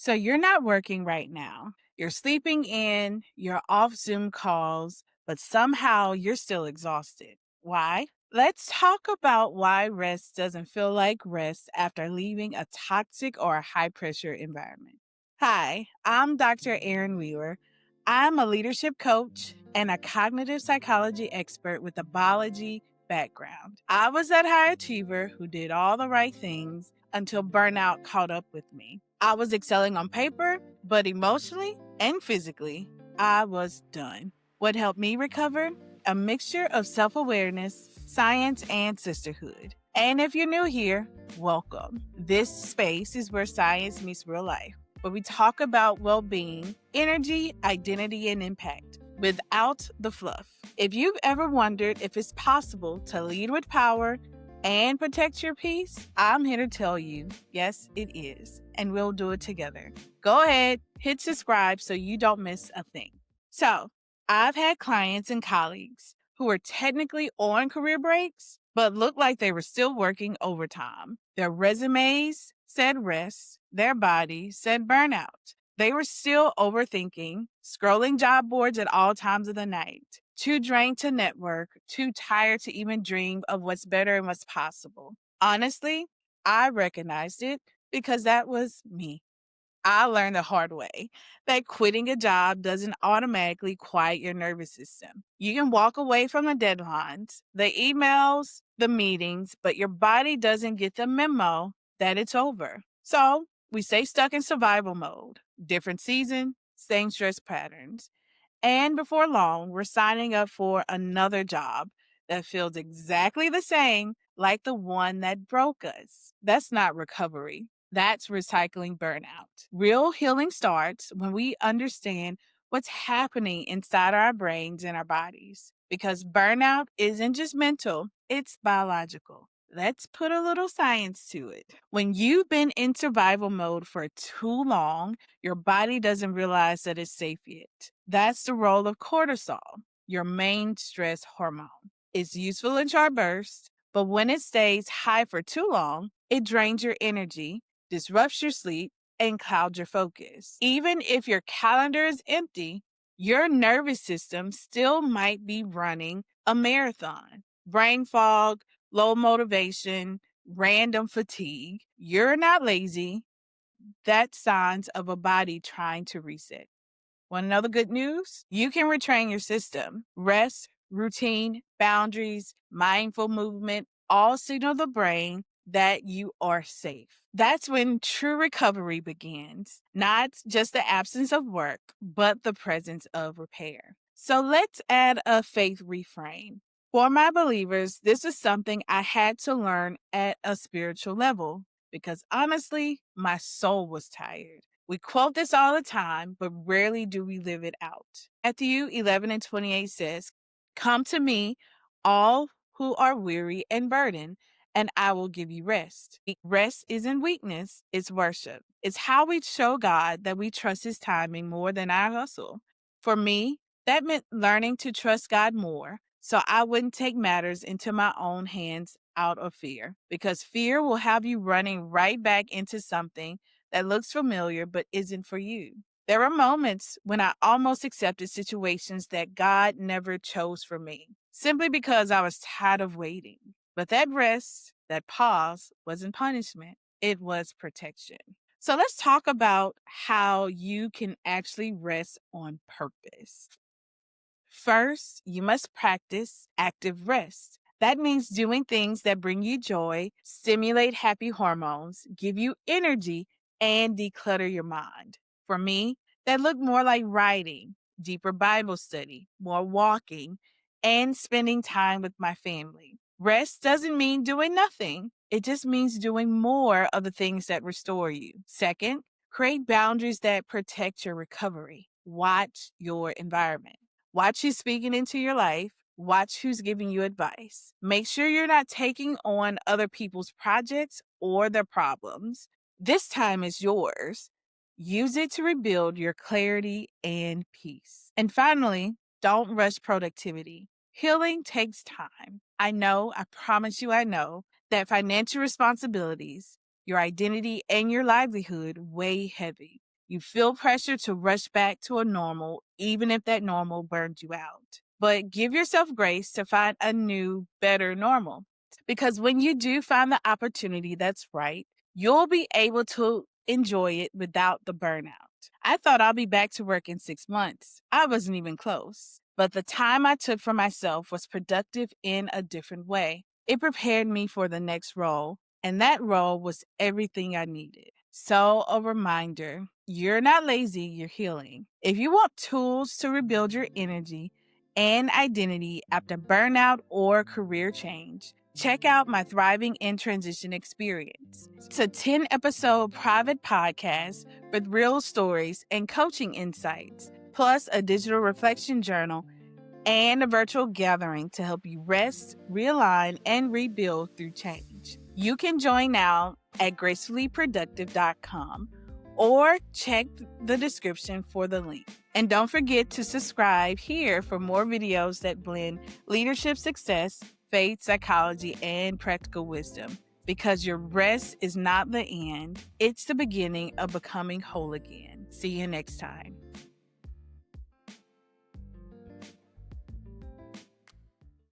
So you're not working right now. You're sleeping in, you're off Zoom calls, but somehow you're still exhausted. Why? Let's talk about why rest doesn't feel like rest after leaving a toxic or a high pressure environment. Hi, I'm Dr. Erin Wheeler. I'm a leadership coach and a cognitive psychology expert with a biology background. I was that high achiever who did all the right things until burnout caught up with me. I was excelling on paper, but emotionally and physically, I was done. What helped me recover? A mixture of self awareness, science, and sisterhood. And if you're new here, welcome. This space is where science meets real life, where we talk about well being, energy, identity, and impact without the fluff. If you've ever wondered if it's possible to lead with power and protect your peace, I'm here to tell you, yes, it is. And we'll do it together. Go ahead, hit subscribe so you don't miss a thing. So, I've had clients and colleagues who were technically on career breaks, but looked like they were still working overtime. Their resumes said rest, their body said burnout. They were still overthinking, scrolling job boards at all times of the night, too drained to network, too tired to even dream of what's better and what's possible. Honestly, I recognized it because that was me. I learned the hard way that quitting a job doesn't automatically quiet your nervous system. You can walk away from the deadlines, the emails, the meetings, but your body doesn't get the memo that it's over. So we stay stuck in survival mode. Different season, same stress patterns. And before long, we're signing up for another job that feels exactly the same like the one that broke us. That's not recovery. That's recycling burnout. Real healing starts when we understand what's happening inside our brains and our bodies. Because burnout isn't just mental, it's biological. Let's put a little science to it. When you've been in survival mode for too long, your body doesn't realize that it's safe yet. That's the role of cortisol, your main stress hormone. It's useful in short bursts, but when it stays high for too long, it drains your energy, disrupts your sleep, and clouds your focus. Even if your calendar is empty, your nervous system still might be running a marathon. Brain fog, low motivation, random fatigue. You're not lazy. That's signs of a body trying to reset. Want to know the good news? You can retrain your system. Rest, routine, boundaries, mindful movement all signal the brain that you are safe. That's when true recovery begins. Not just the absence of work, but the presence of repair. So let's add a faith reframe. For my believers, this is something I had to learn at a spiritual level because honestly, my soul was tired. We quote this all the time, but rarely do we live it out. Matthew 11 and 28 says, "Come to me, all who are weary and burdened, and I will give you rest." Rest isn't weakness, it's worship. It's how we show God that we trust his timing more than our hustle. For me, that meant learning to trust God more so I wouldn't take matters into my own hands out of fear, because fear will have you running right back into something that looks familiar but isn't for you. There were moments when I almost accepted situations that God never chose for me, simply because I was tired of waiting. But that rest, that pause, wasn't punishment, it was protection. So let's talk about how you can actually rest on purpose. First, you must practice active rest. That means doing things that bring you joy, stimulate happy hormones, give you energy, and declutter your mind. For me, that looked more like writing, deeper Bible study, more walking, and spending time with my family. Rest doesn't mean doing nothing. It just means doing more of the things that restore you. Second, create boundaries that protect your recovery. Watch your environment. Watch who's speaking into your life. Watch who's giving you advice. Make sure you're not taking on other people's projects or their problems. This time is yours. Use it to rebuild your clarity and peace. And finally, don't rush productivity. Healing takes time. I promise you, I know that financial responsibilities, your identity, and your livelihood weigh heavy. You feel pressure to rush back to a normal, even if that normal burned you out. But give yourself grace to find a new, better normal. Because when you do find the opportunity that's right, you'll be able to enjoy it without the burnout. I thought I'll be back to work in 6 months. I wasn't even close. But the time I took for myself was productive in a different way. It prepared me for the next role, and that role was everything I needed. So, a reminder, you're not lazy, you're healing. If you want tools to rebuild your energy and identity after burnout or career change, check out my Thriving in Transition experience. It's a 10-episode private podcast with real stories and coaching insights, plus a digital reflection journal and a virtual gathering to help you rest, realign, and rebuild through change. You can join now at gracefullyproductive.com or check the description for the link. And don't forget to subscribe here for more videos that blend leadership success, faith, psychology, and practical wisdom. Because your rest is not the end, it's the beginning of becoming whole again. See you next time.